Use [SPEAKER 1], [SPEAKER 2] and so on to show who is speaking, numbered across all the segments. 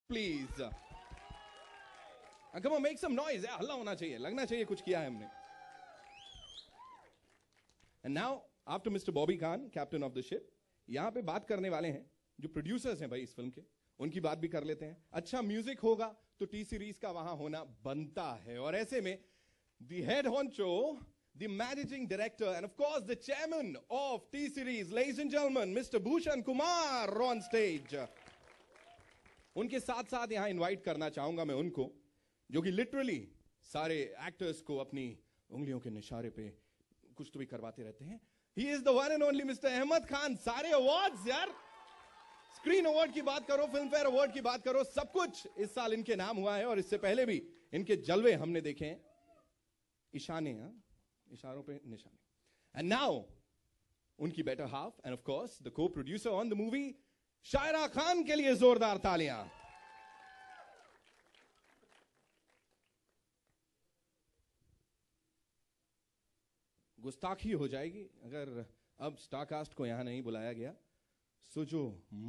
[SPEAKER 1] Please. Come on, make some noise. हल्ला होना चाहिए, लगना चाहिए कुछ किया है हमने. And now, after Mr. Bobby Khan, captain of the ship, यहाँ पे बात करने वाले हैं जो प्रोड्यूसर्स हैं भाई इस फिल्म के, उनकी बात भी कर लेते हैं. अच्छा म्यूजिक होगा तो टी सीरीज का वहां होना बनता है, और ऐसे में the head honcho, the managing director, and of course the chairman of T Series, ladies and gentlemen, Mr. Bhushan Kumar on stage. उनके साथ साथ यहां इनवाइट करना चाहूंगा मैं उनको जो कि लिटरली सारे एक्टर्स को अपनी उंगलियों के निशारे पे कुछ तो भी करवाते रहते हैं. He is the one and only mister Ahmad Khan. सारे अवार्ड्स यार, स्क्रीन अवार्ड की बात करो, फिल्म फेयर अवार्ड की बात करो, सब कुछ इस साल इनके नाम हुआ है, और इससे पहले भी इनके जलवे हमने देखे हैं. इशारों पे निशाने. एंड नाउ उनकी better half end of course the को प्रोड्यूसर ऑन द मूवी, शायरा खान के लिए जोरदार तालियां. गुस्ताखी हो जाएगी अगर अब स्टारकास्ट को यहां नहीं बुलाया गया. सो जो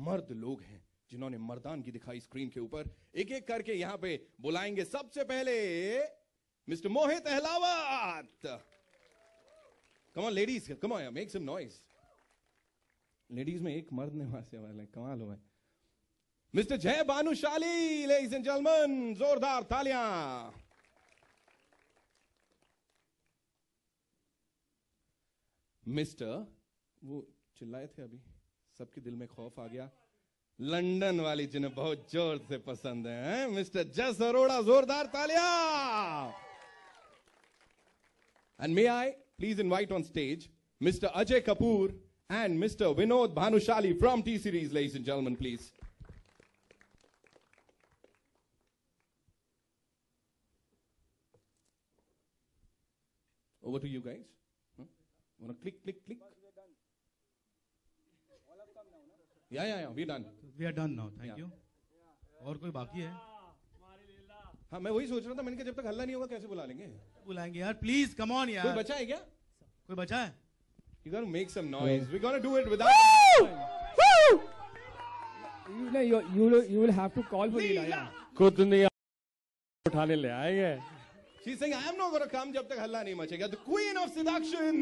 [SPEAKER 1] मर्द लोग हैं जिन्होंने मर्दानगी दिखाई स्क्रीन के ऊपर, एक एक करके यहां पे बुलाएंगे. सबसे पहले mister Mohit Ahlawat. Come on ladies, come on, make some noise. Ladies में एक मर्द ने वहां से वाला कमाल हुआ है. मिस्टर जय भानुशाली, लेडीज एंड जेंटलमैन, जोरदार तालियां. मिस्टर, वो चिल्लाए थे अभी, सबके दिल में खौफ आ गया, लंदन वाली जिन्हें बहुत जोर से पसंद है, मिस्टर जस अरोड़ा, जोरदार तालियां. And may I please invite on stage mister Ajay Kapoor and Mr. Vinod Bhanushali from T Series, ladies and gentlemen, please. Over to you guys. Wanna click, click, click? Yeah, we're done.
[SPEAKER 2] We are done now. Thank you. और कोई बाकी है?
[SPEAKER 1] हाँ, मैं वही सोच रहा था, मैंने कहा जब तक हल्ला नहीं होगा कैसे बुला लेंगे?
[SPEAKER 2] बुलाएंगे यार, प्लीज कम ऑन यार.
[SPEAKER 1] कोई बचा है क्या?
[SPEAKER 2] कोई बचा है?
[SPEAKER 1] You gotta make some noise. We're gonna do it without.
[SPEAKER 3] Woo! You will have to call for Leela. Yeah.
[SPEAKER 4] खुद नहीं उठाने ले आएंगे.
[SPEAKER 1] She's saying I am not gonna come जब तक हल्ला नहीं मचेगा. The Queen of Seduction,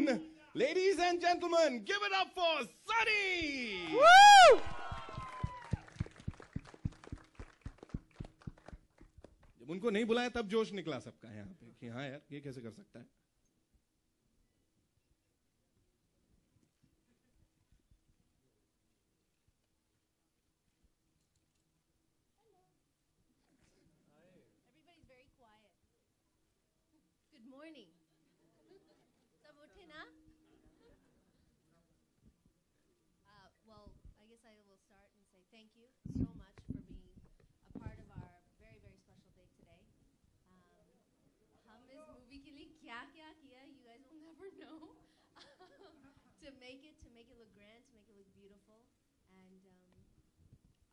[SPEAKER 1] ladies and gentlemen, give it up for Sunny.
[SPEAKER 3] Woo!
[SPEAKER 1] जब उनको नहीं बुलाया तब जोश निकला सबका यहाँ पे कि हाँ यार ये कैसे कर सकता है.
[SPEAKER 5] Morning. Sab uthe na? Well, I guess I will start and say thank you so much for being a part of our very, very special day today. Hum is movie ke liye kya kiya, you guys will never know. to make it look grand, to make it look beautiful, and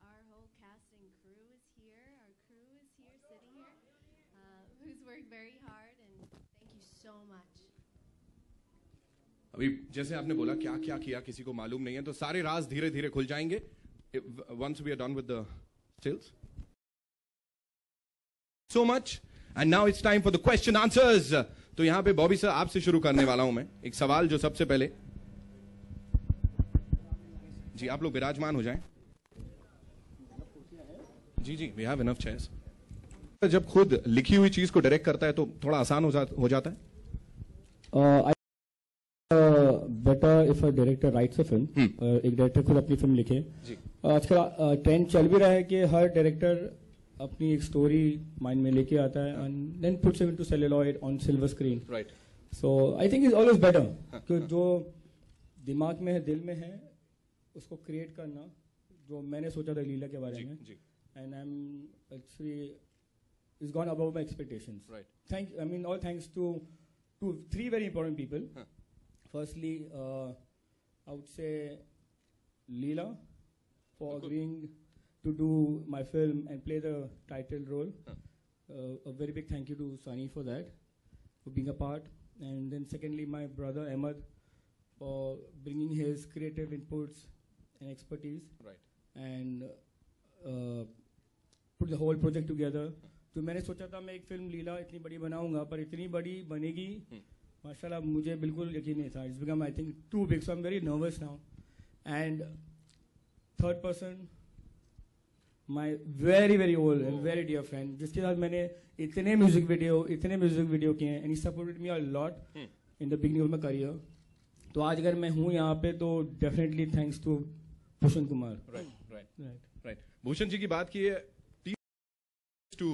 [SPEAKER 5] our whole cast and crew is here. Our crew is here, sitting here, who's worked very hard, and thank you so much.
[SPEAKER 1] अभी जैसे आपने बोला क्या क्या किया किसी को मालूम नहीं है, तो सारे राज धीरे धीरे खुल जाएंगे once we are done with the stills. So much, and now it's time for the question answers. तो यहाँ पे बॉबी सर आपसे शुरू करने वाला हूं मैं. एक सवाल जो सबसे पहले, जी आप लोग विराजमान हो जाएं. जी we have enough chairs. जब खुद लिखी हुई चीज को डायरेक्ट करता है तो थोड़ा आसान हो जाता है.
[SPEAKER 3] Better if a director rights a film. एक डायरेक्टर खुद अपनी फिल्म लिखे. आजकल ट्रेंड चल भी रहा है कि हर डायरेक्टर अपनी एक स्टोरी माइंड में लेके आता है and then puts it into celluloid on silver screen.
[SPEAKER 1] Right.
[SPEAKER 3] So I think is always better कि जो दिमाग में है, दिल में है, उसको क्रिएट करना. जो मैंने सोचा था लीला के बारे में, and I am actually it's gone above my expectations.
[SPEAKER 1] Right.
[SPEAKER 3] All thanks to three very important people. Firstly, I would say Leela for agreeing to do my film and play the title role. A very big thank you to Sunny for that, for being a part. And then secondly, my brother Ahmed for bringing his creative inputs and expertise.
[SPEAKER 1] Right.
[SPEAKER 3] And put the whole project together. तो मैंने सोचा था मैं एक film लीला इतनी बड़ी बनाऊंगा, पर इतनी बड़ी बनेगी माशाल्लाह मुझे बिल्कुल यकीन नहीं था. It's become I think too big, so I'm very nervous now. And third person, my very very old and very dear friend, जिसके साथ मैंने इतने म्यूजिक वीडियो किए हैं, and he supported me a lot in the beginning of my career. तो आज अगर मैं हूँ यहाँ पे तो definitely thanks to Bhushan Kumar.
[SPEAKER 1] Right. Bhushan ji की बात की है to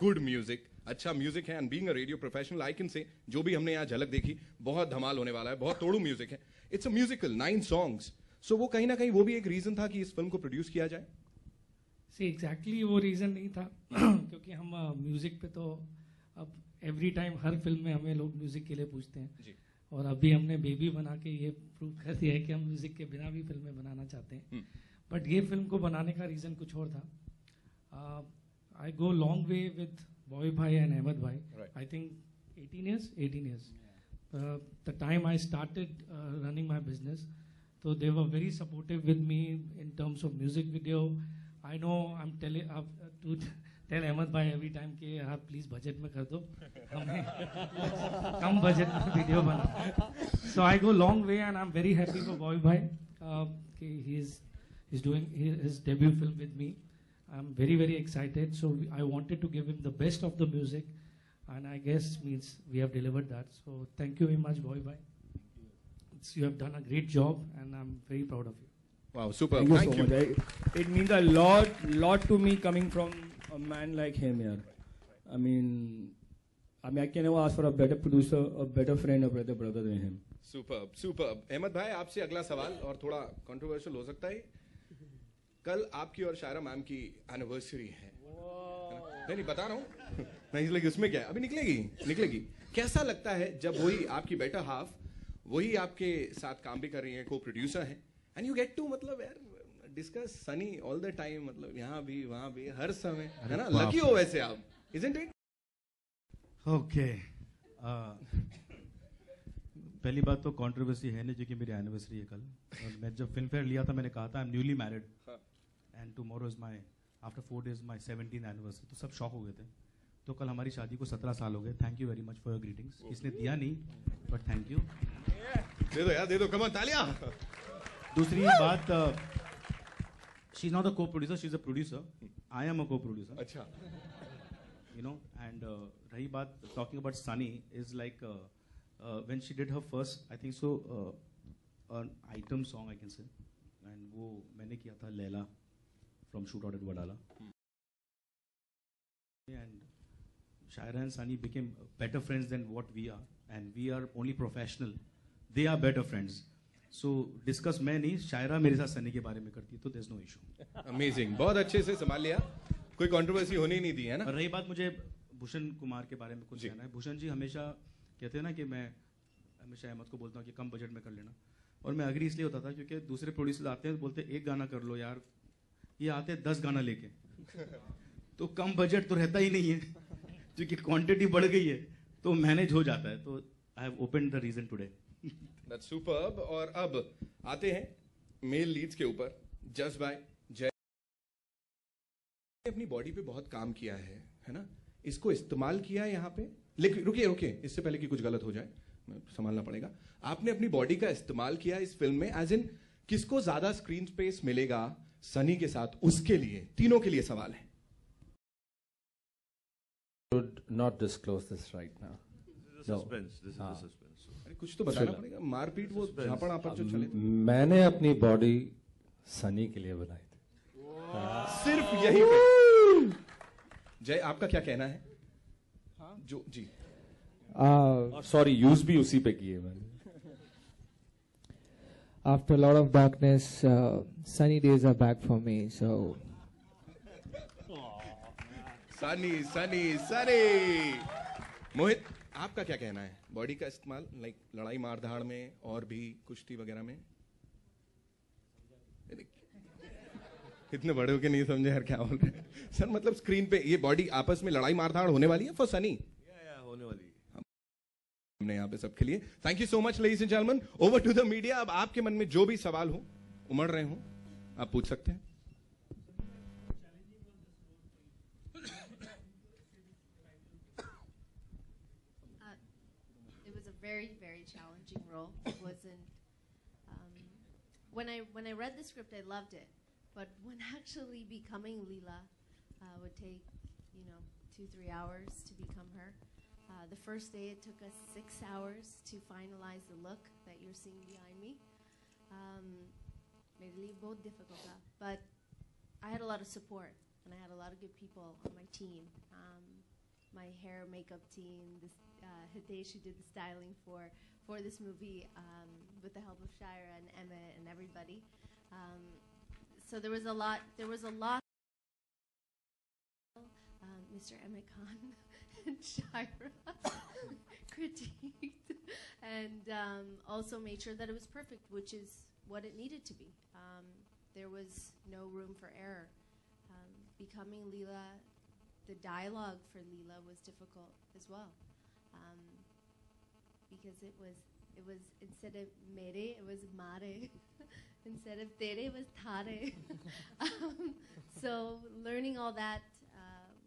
[SPEAKER 1] good music, अच्छा म्यूजिक है, and being a radio professional I can say जो भी हमने यहाँ झलक देखी बहुत धमाल होने वाला है, बहुत तोड़ू म्यूजिक है. It's a musical, 9 songs. So वो कहीं ना कहीं वो भी एक रीजन था कि इस फिल्म को प्रोड्यूस किया जाए.
[SPEAKER 6] एग्जैक्टली वो रीज़न नहीं था क्योंकि हम म्यूज़िक पे तो अब एवरी टाइम हर फिल्म में हमें लोग म्यूज़िक के लिए पूछते हैं
[SPEAKER 1] जी.
[SPEAKER 6] और अभी हमने बेबी बना के ये प्रूव कर दिया है कि हम म्यूज़िक के बिना भी फिल्में बनाना चाहते हैं. बट ये फिल्म को बनाने का रीज़न कुछ और था. I go long way with Bobby भाई एंड अहमद भाई. I think 18 years. The time I started running my business, so they were very supportive with me in terms of music video. I know I'm telling to tell Ahmed bhai every time कि आप please budget में कर दो, हमें कम budget में video बना. So I go long way and I'm very happy for Bobby bhai कि he's doing his debut film with me. I'm very very excited. So I wanted to give him the best of the music, and I guess means we have delivered that. So thank you very much, Bobby bhai. You have done a great job, and I'm very proud of you.
[SPEAKER 1] Wow, super.
[SPEAKER 3] Thank you so much. It means a lot to me coming from a man like him here. I mean, I can never ask for a better producer, a better friend, a better brother than him.
[SPEAKER 1] Superb. Ahmad भाई आपसे अगला सवाल और थोड़ा controversial हो सकता है. कल आपकी और शायरा मैम की एनिवर्सरी है. नहीं बता रहा हूँ. नहीं इसलिए उसमें क्या है, अभी निकलेगी. कैसा लगता है जब वही आपकी बेटर हाफ वही आपके साथ काम भी कर रही है, को प्रोड्यूसर है, एंड यू गेट टू मतलब यार discuss Sunny all the time, मतलब यहाँ भी वहाँ भी हर समय, है ना? लकी हो वैसे आप, isn't it?
[SPEAKER 2] ओके. पहली बात तो कंट्रोवर्सी है नहीं, जो कि मेरी एनिवर्सरी है कल. और मैं जब फिल्म फेयर लिया था मैंने कहा था I am newly married and tomorrow is my after 4 days my 17th anniversary. तो सब शॉक हो गए थे. तो कल हमारी शादी को 17 साल हो गए. Thank you very much for your greetings. इसने दिया नहीं बट थैंक यू.
[SPEAKER 1] दे दो कम ऑन तालियां.
[SPEAKER 2] दूसरी बात, शी इज नॉट अ को producer, she is a producer. I am a को प्रोड्यूसर.
[SPEAKER 1] अच्छा.
[SPEAKER 2] You know, and रही बात talking about Sunny is like when she did her first, I think so, an item song I can say, and वो मैंने किया था Laila from Shootout at Wadala. And Shaira and Sunny became better friends than what we are, and we are only professional. They are better friends. So discuss मैं नहीं, शायरा मेरे साथ सनी के बारे में करती है, तो there's no issue.
[SPEAKER 1] Amazing. बहुत अच्छे से संभाल लिया, कोई कंट्रोवर्सी होने ही नहीं दी, है ना?
[SPEAKER 2] और रही बात, मुझे भूषण कुमार के बारे में कुछ कहना है. भूषण जी हमेशा कहते हैं ना कि मैं हमेशा अहमद को बोलता हूँ कि कम बजट में कर लेना, और मैं अग्री इसलिए होता था क्योंकि दूसरे प्रोड्यूसर आते हैं तो बोलते एक गाना कर लो यार, ये आते हैं 10 गाना लेके. तो कम बजट तो रहता ही नहीं है, क्योंकि क्वांटिटी बढ़ गई है तो मैनेज हो जाता है. तो I have opened the reason today.
[SPEAKER 1] That's superb. और अब आते हैं मेल लीड्स के ऊपर. जस्ट बाय जय अपनी बॉडी पे बहुत काम किया है ना? इसको इस्तेमाल किया है यहाँ पे. लेकिन रुकिए, इससे पहले कि कुछ गलत हो जाए, संभालना पड़ेगा. आपने अपनी बॉडी का इस्तेमाल किया इस फिल्म में, एज इन किसको ज्यादा स्क्रीन स्पेस मिलेगा सनी के साथ, उसके लिए, तीनों के लिए सवाल है.
[SPEAKER 7] Should not disclose this right now.
[SPEAKER 8] This is a suspense. This is a suspense.
[SPEAKER 1] अरे कुछ तो बताना पड़ेगा. मारपीट वो झापड़ आपड़ जो चले.
[SPEAKER 7] मैंने अपनी बॉडी सनी के लिए बनाई थी.
[SPEAKER 1] सिर्फ यही पे. जय आपका क्या कहना है? जो जी
[SPEAKER 7] सॉरी यूज भी उसी पे किए मैंने.
[SPEAKER 9] After a lot of darkness, sunny days are back for me. So,
[SPEAKER 1] Sunny. मोहित आपका क्या कहना है? बॉडी का इस्तेमाल लाइक लड़ाई मारधाड़ में और भी कुश्ती वगैरह में. इतने बड़े होके नहीं समझे यार क्या बोल रहे हैं सर. मतलब स्क्रीन पे ये बॉडी आपस में लड़ाई मारधाड़ होने वाली है फॉर सनी.
[SPEAKER 8] होने वाली
[SPEAKER 1] हमने यहाँ पे सबके लिए. Thank you so much ladies and gentleman. Over to the media. अब आपके मन में जो भी सवाल हो, उमड़ रहे हो, आप पूछ सकते हैं.
[SPEAKER 5] very, very challenging role. It wasn't. When I read the script, I loved it, but when actually becoming Leela would take 2-3 hours to become her. The first day, it took us 6 hours to finalize the look that you're seeing behind me. मेरे लिए बहुत difficult था, but I had a lot of support and I had a lot of good people on my team. My hair makeup team, Hitesh, who did the styling for this movie, with the help of Shira and Emmett and everybody. So there was a lot. Mr. Emmett Khan and Shira critiqued, and also made sure that it was perfect, which is what it needed to be. There was no room for error. Becoming Leela, the dialogue for Leela was difficult as well, because it was instead of mere, it was mare. Instead of tere, it was thare. So learning all that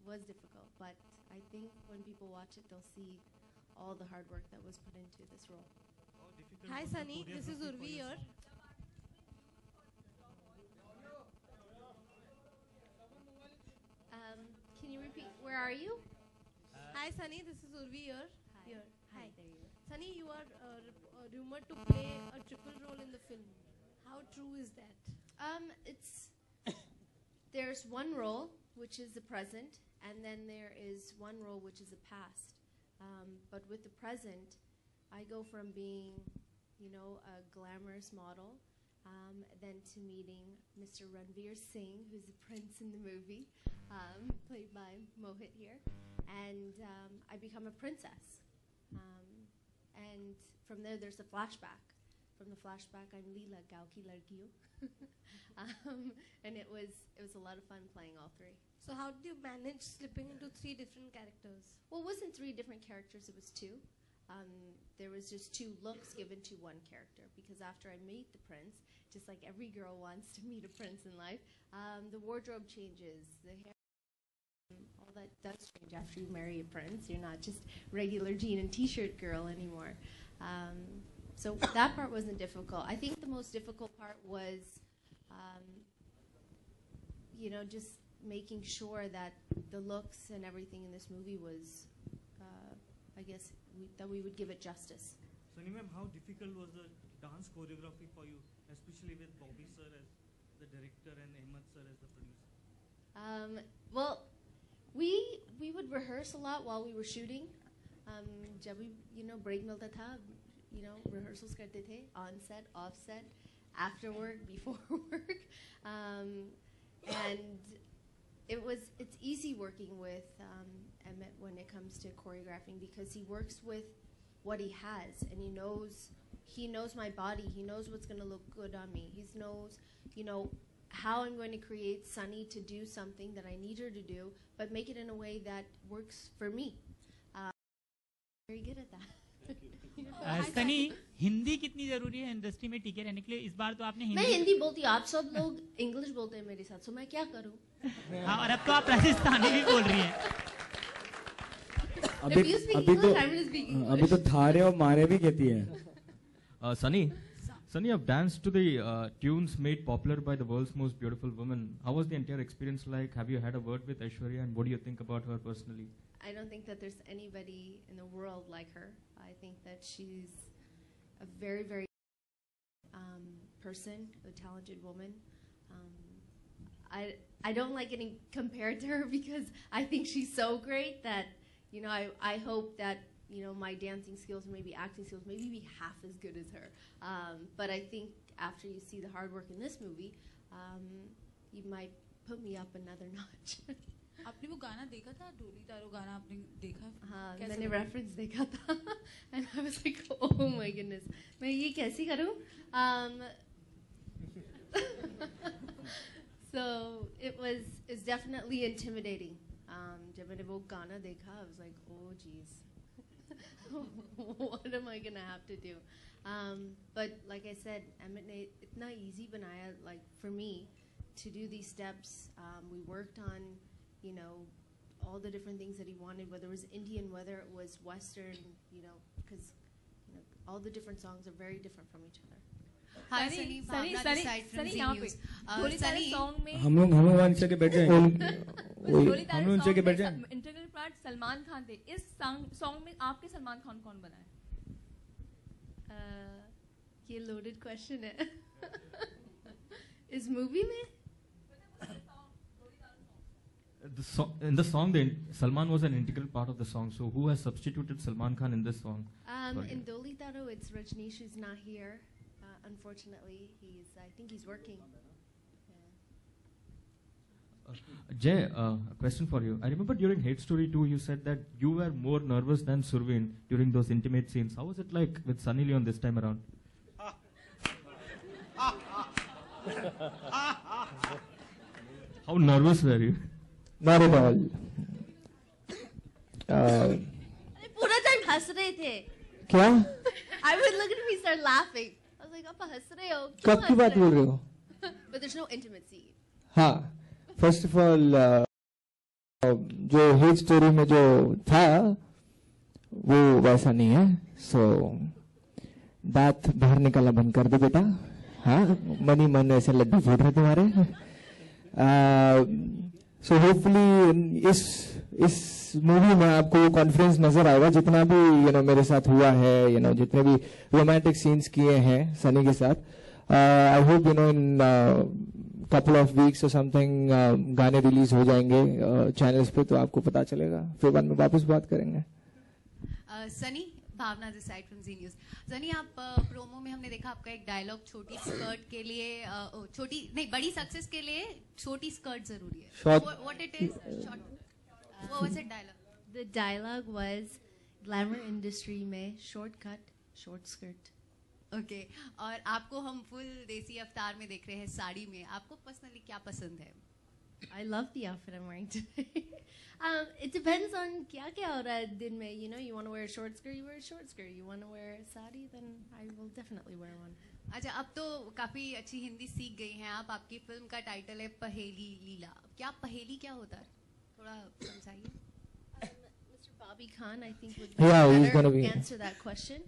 [SPEAKER 5] was difficult, but I think when people watch it, they'll see all the hard work that was put into this role.
[SPEAKER 10] Hi Sunny, this is Urvi here.
[SPEAKER 5] Can you repeat? Where are you?
[SPEAKER 10] Hi Sunny, this is Urvi here.
[SPEAKER 5] Hi.
[SPEAKER 10] Here.
[SPEAKER 5] Hi. There you go.
[SPEAKER 10] Sunny, you are rumored to play a triple role in the film. How true is that?
[SPEAKER 5] There's one role, which is the present, and then there is one role, which is the past. But with the present, I go from being, a glamorous model, then to meeting Mr. Ranveer Singh, who's the prince in the movie, played by Mohit here, and I become a princess. And from there's a flashback. From the flashback, I'm Leela, Gaon ki ladki hu. And it was a lot of fun playing all three.
[SPEAKER 10] So how did you manage slipping into 3 different characters?
[SPEAKER 5] Well, it wasn't 3 different characters, it was 2. There was just 2 looks given to one character, because after I meet the prince, just like every girl wants to meet a prince in life, the wardrobe changes, the hair, all that does change after you marry a prince. You're not just regular jean and t-shirt girl anymore. So that part wasn't difficult. I think the most difficult part was, just making sure that the looks and everything in this movie was, I guess, that we would give it justice.
[SPEAKER 11] Sunny ma'am, how difficult was the dance choreography for you, especially with Bobby sir as the director and Ahmed sir as the producer?
[SPEAKER 5] Well, we would rehearse a lot while we were shooting. जब भी break मिलता था, rehearsals करते थे, on set, off set, after work, before work, and it's easy working with Emmett when it comes to choreographing, because he works with what he has, and he knows my body, he knows what's going to look good on me, he knows how I'm going to create Sunny to do something that I need her to do, but make it in a way that works for me. Very good at that.
[SPEAKER 12] Sunny, Hindi कितनी जरूरी है industry में टिके रहने के लिए? इस बार तो आपने
[SPEAKER 5] मैं हिंदी बोलती हूँ, आप सब लोग इंग्लिश बोलते हैं मेरे साथ, so मैं क्या करूँ?
[SPEAKER 12] हाँ, और अब तो आप राजस्थानी भी बोल रही हैं।
[SPEAKER 3] अभी तो थारे और मारे भी कहती है।
[SPEAKER 13] Sunny, you've danced to the tunes made popular by the world's most beautiful woman. How was the entire experience like? Have you had a word with Aishwarya, and what do you think about her personally?
[SPEAKER 5] I don't think that there's anybody in the world like her. I think that she's a very, very person, a talented woman. I don't like getting compared to her, because I think she's so great that, I hope that, my dancing skills and maybe acting skills maybe be half as good as her. But I think after you see the hard work in this movie, you might put me up another notch.
[SPEAKER 10] आपने वो गाना देखा था, डोली तारो गाना आपने देखा?
[SPEAKER 5] हाँ, मैंने reference देखा था, and I was like, oh my goodness, मैं ये कैसे करूँ? So it's definitely intimidating. जब मैंने वो गाना देखा, I was like, oh geez, what am I gonna have to do? But like I said, Emmett ने इतना easy बनाया, like for me, to do these steps. We worked on, all the different things that he wanted, whether it was Indian, whether it was Western, because all the different songs are very different from each other.
[SPEAKER 14] Hi, Sunny. Bhavna this side from Z News. Sunny,
[SPEAKER 3] हम लोग वहाँ नीचे के बैठ जाएं।
[SPEAKER 15] हम
[SPEAKER 3] लोग नीचे के बैठ जाएं।
[SPEAKER 15] इंटीग्रल पार्ट सलमान खान थे। इस सॉन्ग में आपके सलमान खान कौन बना है?
[SPEAKER 5] ये loaded question है। इस मूवी में?
[SPEAKER 13] In the song, Salman was an integral part of the song. So who has substituted Salman Khan in this song?
[SPEAKER 5] In Doli Taro, it's Rajneesh who's not here. Unfortunately, I think he's working.
[SPEAKER 13] Jay, a question for you. I remember during Hate Story 2, you said that you were more nervous than Surveen during those intimate scenes. How was it like with Sunny Leon this time around? How nervous were you?
[SPEAKER 9] Not at all.
[SPEAKER 5] पूरा time हंस रहे थे।
[SPEAKER 9] क्या?
[SPEAKER 5] I would look at me, start laughing. I was like, आप हंस रहे हो?
[SPEAKER 9] कब की बात बोल रहे हो?
[SPEAKER 5] But there's no intimacy.
[SPEAKER 9] हाँ, first of all, जो हेट स्टोरी में जो था, वो वैसा नहीं है. So दांत बाहर निकाला बंद कर दो बेटा. हाँ, मनी मन ऐसे लड्डू फूट रहे तुम्हारे. So hopefully इस मूवी में आपको वो कॉन्फिडेंस नजर आएगा जितना भी मेरे साथ हुआ है, जितने भी रोमांटिक सीन्स किए हैं सनी के साथ. I hope in couple of weeks or something गाने रिलीज हो जाएंगे चैनल्स पे, तो आपको पता चलेगा. फिर बाद में वापस बात करेंगे.
[SPEAKER 14] Sunny, Bhavna this side from Zee news. Sunny, आप प्रोमो में हमने देखा आपका एक डायलॉग छोटी स्कर्ट के लिए, छोटी नहीं बड़ी सक्सेस के लिए छोटी स्कर्ट जरूरी है. What it is? What was it dialogue?
[SPEAKER 5] The dialogue was glamour industry में shortcut, short skirt.
[SPEAKER 14] Okay. और आपको हम फुल देसी अवतार में देख रहे हैं साड़ी में. आपको पर्सनली क्या पसंद है?
[SPEAKER 5] I love the outfit I'm wearing today. It depends on क्या हो रहा है दिन में. You want to wear a short skirt, you wear a short skirt. You want to wear a sari, then I will definitely wear one.
[SPEAKER 14] अच्छा, अब तो काफी अच्छी हिंदी सीख गई हैं आप. आपकी फिल्म का टाइटल है पहेली लीला. क्या पहेली क्या होता है? थोड़ा समझाइए.
[SPEAKER 5] Mr. Bobby Khan, I think would better answer that question.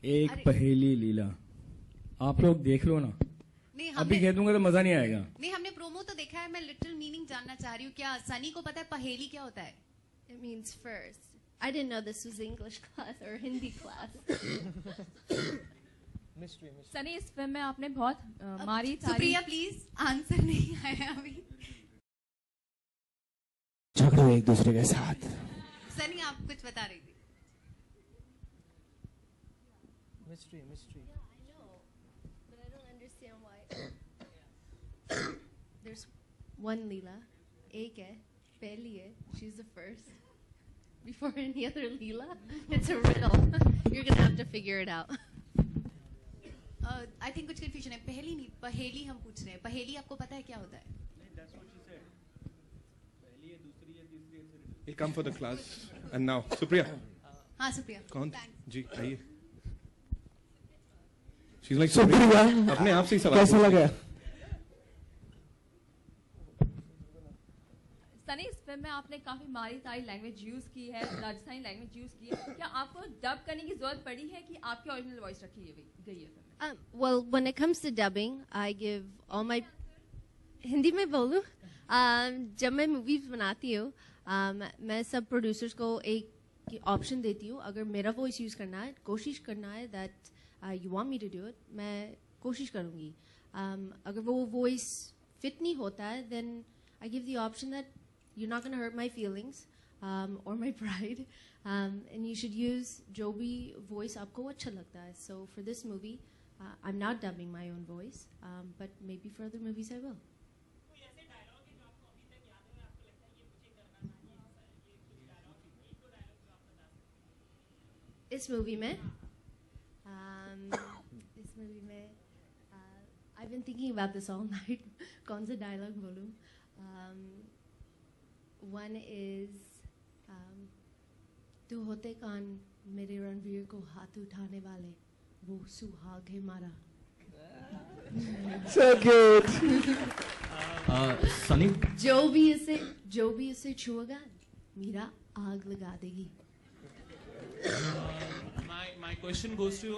[SPEAKER 3] एक पहेली लीला आप लोग देख लो ना. अभी कह दूंगा तो मजा नहीं आएगा.
[SPEAKER 14] नहीं, हमने प्रोमो तो देखा है. मैं लिटिल मीनिंग जानना चाह रही हूँ. क्या सनी को पता है पहेली क्या होता है?
[SPEAKER 5] It means first. I didn't know this was English class or Hindi class.
[SPEAKER 15] Sunny, इस फिल्म में आपने बहुत मारी तारी.
[SPEAKER 14] सुप्रिया प्लीज, आंसर नहीं आया अभी.
[SPEAKER 9] झगड़ो एक दूसरे के साथ.
[SPEAKER 14] सनी, आप कुछ बता रही थी.
[SPEAKER 9] Mystery.
[SPEAKER 5] Yeah, I know, but I don't understand why. There's one Leela, एक है, पहली है. She's the first. Before any other Leela, it's a riddle. You're gonna have to figure it out.
[SPEAKER 14] I think कुछ confusion है. पहली नहीं, पहेली हम पूछ रहे हैं. पहेली आपको पता है क्या होता है?
[SPEAKER 1] He'll come for the class. And now, Supriya.
[SPEAKER 14] हाँ, सुप्रिया.
[SPEAKER 1] कौन? जी, आइए. She's like
[SPEAKER 9] Supriya.
[SPEAKER 1] अपने आप से ही सवाल.
[SPEAKER 9] कैसा लगा?
[SPEAKER 15] सनी, इस फिल्म में आपने काफी मारी तारी लैंग्वेज यूज की है, राजस्थानी लैंग्वेज यूज की है. क्या आपको डब करने की जरूरत पड़ी है कि आपकी ओरिजिनल वॉइस रखी गई है?
[SPEAKER 5] Well, when it comes to dubbing, I give all my Hindi में बोलूं. जब मैं मूवीज बनाती हूँ, मैं सब प्रोड्यूसर्स को एक ऑप्शन देती हूँ. अगर मेरा वॉइस यूज करना है, कोशिश करना है that you want me to do it, मैं कोशिश करूँगी. अगर वो वॉइस फिट नहीं होता है, then I give the option that you're not going to hurt my feelings or my pride, and you should use जो भी voice आपको अच्छा लगता है. So for this movie, I'm not dubbing my own voice, but maybe for other movies I will. इस movie में I've been thinking about this all night. कौन सा डायलॉग बोलूं? One is तू होते कान मेरे रणवीर को हाथ उठाने वाले, वो सुहाग है मारा.
[SPEAKER 9] So good.
[SPEAKER 13] Sunny.
[SPEAKER 5] जो भी इसे छुएगा, मेरा आग लगा देगी.
[SPEAKER 16] My question goes to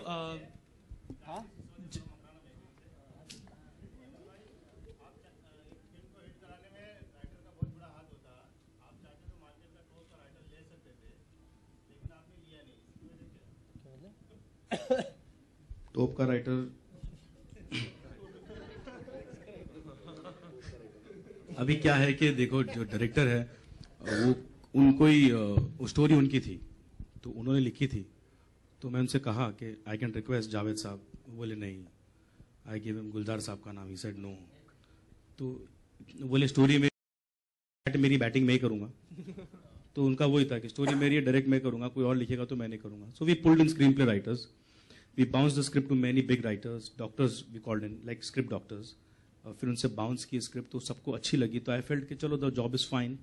[SPEAKER 2] top का राइटर अभी क्या है कि देखो जो डायरेक्टर है वो उनको ही स्टोरी उनकी थी तो उन्होंने लिखी थी तो मैं उनसे कहा कि आई कैन रिक्वेस्ट जावेद साहब, बोले नहीं। आई गिव हिम गुलजार साहब का नाम, ही सेड नो। तो बोले स्टोरी में मेरी बैटिंग मैं ही करूंगा। तो उनका वही था कि स्टोरी मेरी है, डायरेक्ट मैं करूंगा, कोई और लिखेगा तो मैं नहीं करूंगा। So we pulled in screenplay writers, we bounce the script to many big writers, doctors we called in like script doctors. फिर उनसे बाउंस की स्क्रिप्ट तो सबको अच्छी लगी तो आई फेल्ट कि चलो the job is fine.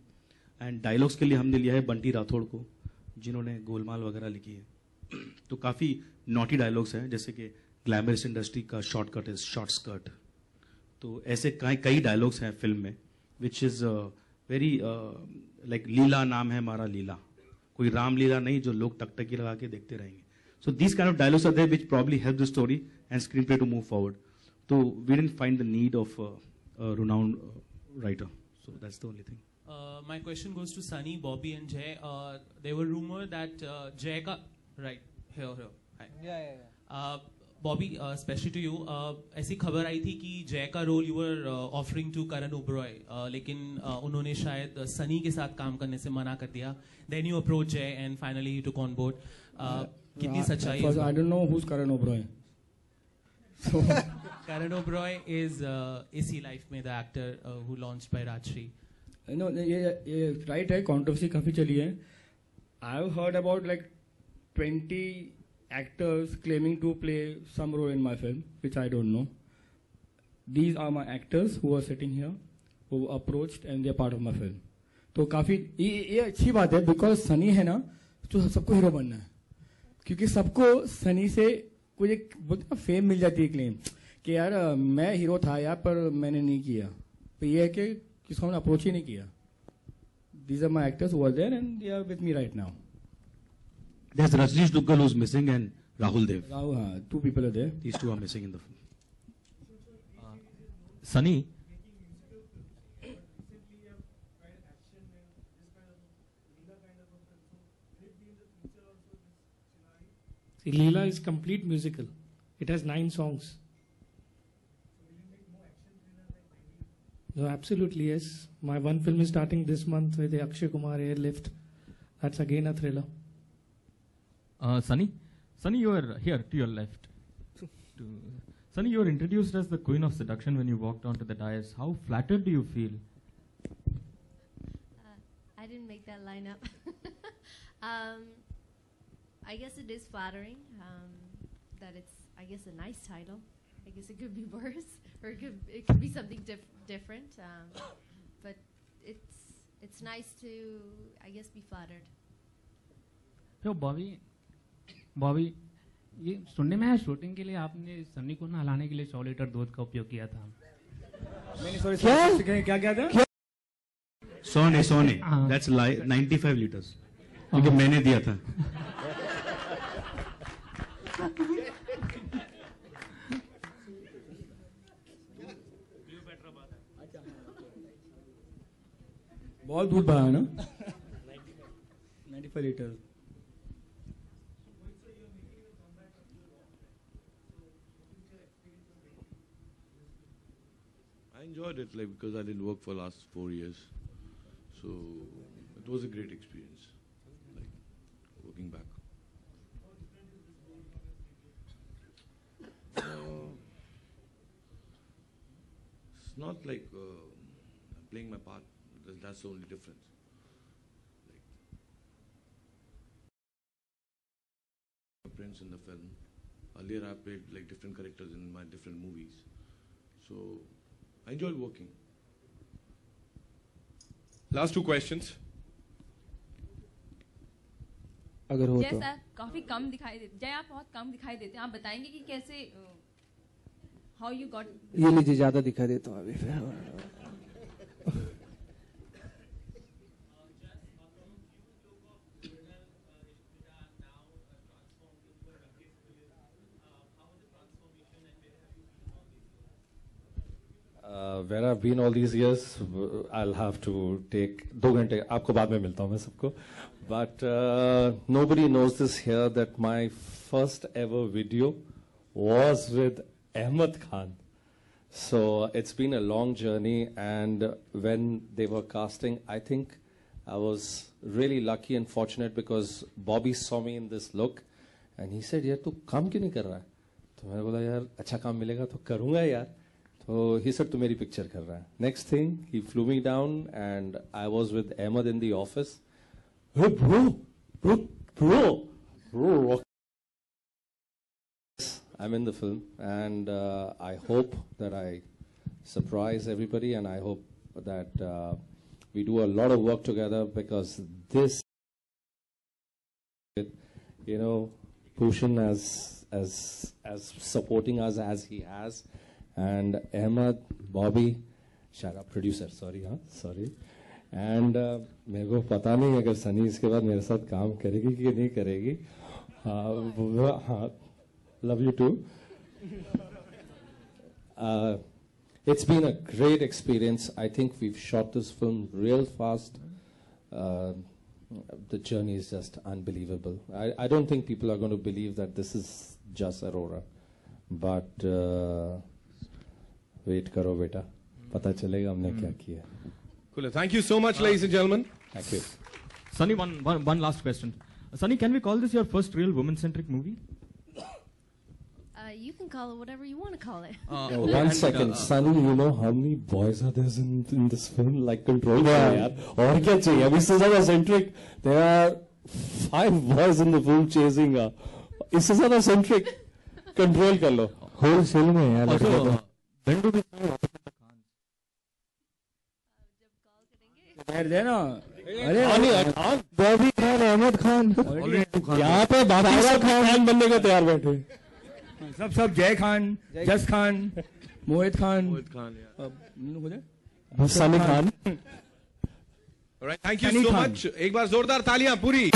[SPEAKER 2] And dialogues के लिए हमने लिया है बंटी राठौड़ को, जिन्होंने गोलमाल वगैरह लिखी है। तो काफ़ी नॉटी डायलॉग्स हैं, जैसे कि ग्लैमरस इंडस्ट्री का शॉर्टकट इज शॉर्ट स्कर्ट। तो ऐसे कई डायलॉग्स हैं फिल्म में विच इज़ वेरी लाइक लीला नाम है हमारा लीला, कोई रामलीला नहीं जो लोग टकटकी लगा के देखते रहेंगे। So these kind of dialogues are there which probably help the story and screenplay to move forward. तो we didn't find the need of renowned writer. So that's the only thing.
[SPEAKER 16] My question goes to Sunny, Bobby, and Jay. There were rumor that Jay ka right here. Hi. Yeah. Bobby, especially to you, ऐसी खबर आई थी कि जय का role you were offering to Karan Oberoi, लेकिन उन्होंने शायद सनी के साथ काम करने से मना कर दिया. Then you approached Jay and finally he took on board. कितनी सच्चाई है?
[SPEAKER 3] I don't know who's Karan Oberoi. So
[SPEAKER 16] Karan Oberoi is इसी लाइफ में the actor who launched by Rajshri.
[SPEAKER 3] No, ये right है, controversy काफी चली है. I've heard about like 20 actors claiming to play some role in my film, which I don't know. These are my actors who are sitting here, who approached and they are part of my film. तो काफी ये अच्छी बात है, because Sunny है ना, तो सबको हीरो बनना है, क्योंकि सबको सनी से कुछ एक फेम मिल जाती है, क्लेम कि यार मैं हीरो था यार पर मैंने नहीं किया. तो ये है कि किसी ने अप्रोच ही नहीं किया. These are my actors who are there and they are with me right now.
[SPEAKER 2] There's Rajneesh Duggal who's missing and Rahul Dev.
[SPEAKER 3] Rahul, two people are there.
[SPEAKER 2] These two are missing in the film.
[SPEAKER 13] Sunny.
[SPEAKER 6] See, Leela is complete musical. It has 9 songs. No, absolutely yes. My one film is starting this month with the Akshay Kumar Airlift. That's again a thriller.
[SPEAKER 13] Sunny, you are here to your left. Sunny, you were introduced as the Queen of Seduction when you walked onto the dais. How flattered do you feel?
[SPEAKER 5] I didn't make that line up. I guess it is flattering that it's, I guess, a nice title. I guess it could be worse, or it could be something different. But it's nice to, I guess, be flattered.
[SPEAKER 17] So, Bobby, ये सुनने में है shooting के लिए आपने सनी को नहलाने के लिए 100 लीटर दूध का उपयोग किया था.
[SPEAKER 3] क्या था?
[SPEAKER 2] 100 ने. That's 95 liters. क्योंकि मैंने दिया था.
[SPEAKER 3] बहुत दूध बहा है ना? 95 litre.
[SPEAKER 8] I enjoyed it, like, because I didn't work for the last 4 years, so it was a great experience, like working back. It's not like I'm playing my part. That's the only difference. Like, Prince in the film. Earlier, I played like different characters in my different movies, so I enjoyed working.
[SPEAKER 1] Last 2 questions.
[SPEAKER 9] अगर हो
[SPEAKER 15] जय
[SPEAKER 9] तो.
[SPEAKER 15] Sir काफी कम दिखाई देते, जय आप बहुत कम दिखाई देते हैं. आप बताएंगे कि कैसे, how you got.
[SPEAKER 9] ये लीजिए, ज्यादा दिखा देता हूँ अभी फिर.
[SPEAKER 7] where I've been all these years, I'll have to take 2 घंटे. आपको बाद में मिलता हूँ मैं सबको. But nobody knows this here that my first ever video was with Ahmed Khan. So it's been a long journey, and when they were casting, I think I was really lucky and fortunate because Bobby saw me in this look and he said, यार तू काम क्यों नहीं कर रहा है? तो मैंने बोला यार अच्छा काम मिलेगा तो करूँगा यार. तो he said तू मेरी पिक्चर कर रहा है. Next thing, he flew me down and I was with Ahmed in the office. Hey bro. I'm in the film, and I hope that I surprise everybody, and I hope that we do a lot of work together, because this, you know, Bhushan as supporting us as he has, and Ahmed, Bobby, shut up, producer, sorry. And मेरे को पता नहीं अगर सनी इसके बाद मेरे साथ काम करेगी कि नहीं करेगी. हाँ, love you too. It's been a great experience. I think we've shot this film real fast. The journey is just unbelievable. I don't think people are going to believe that this is just Aurora. But wait karo beta. Pata chalega humne kya kiya.
[SPEAKER 1] Cool. Thank you so much, ladies and gentlemen.
[SPEAKER 7] Thank you.
[SPEAKER 13] Sunny, one last question. Sunny, can we call this your first real woman-centric movie?
[SPEAKER 5] You can call it whatever you want to call it.
[SPEAKER 7] One second, Sunny, you know how many boys are there in this film? Like control yaar. Aur kya chahiye? Abhi se zyada centric. There are 5 boys in the film chasing her. Isse zyada centric. Control kar lo.
[SPEAKER 9] Whole film mein yaar.
[SPEAKER 13] Also, when do we
[SPEAKER 3] देना.
[SPEAKER 9] अरे बॉबी खान, अहमद खान, यहाँ पे बाबा खान बनने को तैयार बैठे.
[SPEAKER 3] सब जय खान, जस खान, मोहित Khan,
[SPEAKER 9] Sunny Khan.
[SPEAKER 1] Alright, thank you so much. एक बार जोरदार तालियां पूरी.